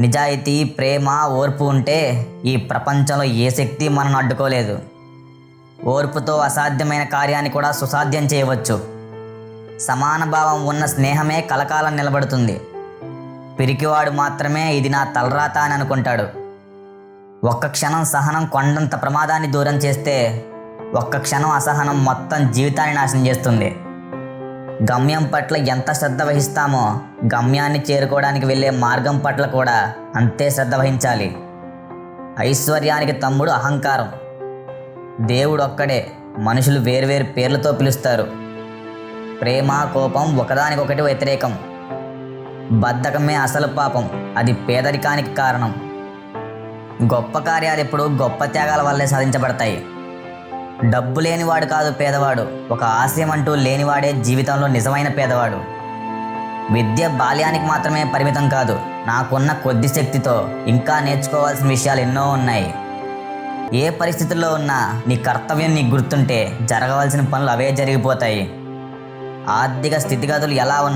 నిజాయితీ, ప్రేమ, ఓర్పు ఉంటే ఈ ప్రపంచంలో ఏ శక్తి మనను అడ్డుకోలేదు. ఓర్పుతో అసాధ్యమైన కార్యాన్ని కూడా సుసాధ్యం చేయవచ్చు. సమాన భావం ఉన్న స్నేహమే కలకాలం నిలబడుతుంది. పిరికివాడు మాత్రమే ఇది నా తలరాత అని అనుకుంటాడు. ఒక్క క్షణం సహనం కొండంత ప్రమాదాన్ని దూరం చేస్తే, ఒక్క క్షణం అసహనం మొత్తం జీవితాన్ని నాశనం చేస్తుంది. గమ్యం పట్ల ఎంత శ్రద్ధ వహిస్తామో గమ్యాన్ని చేరుకోవడానికి వెళ్ళే మార్గం పట్ల కూడా అంతే శ్రద్ధ వహించాలి. ఐశ్వర్యానికి తమ్ముడు అహంకారం. దేవుడు ఒక్కడే, మనుషులు వేర్వేరు పేర్లతో పిలుస్తారు. ప్రేమ, కోపం ఒకదానికొకటి వ్యతిరేకం. బద్ధకమే అసలు పాపం, అది పేదరికానికి కారణం. గొప్ప కార్యాలు ఎప్పుడు గొప్ప త్యాగాల వల్లే సాధించబడతాయి. డబ్బు లేనివాడు కాదు పేదవాడు, ఒక ఆశయం అంటూ లేనివాడే జీవితంలో నిజమైన పేదవాడు. విద్య బాల్యానికి మాత్రమే పరిమితం కాదు, నాకున్న కొద్ది శక్తితో ఇంకా నేర్చుకోవాల్సిన విషయాలు ఎన్నో ఉన్నాయి. ఏ పరిస్థితుల్లో ఉన్నా నీ కర్తవ్యం నీకు గుర్తుంటే జరగవలసిన పనులు అవే జరిగిపోతాయి. ఆర్థిక స్థితిగతులు ఎలా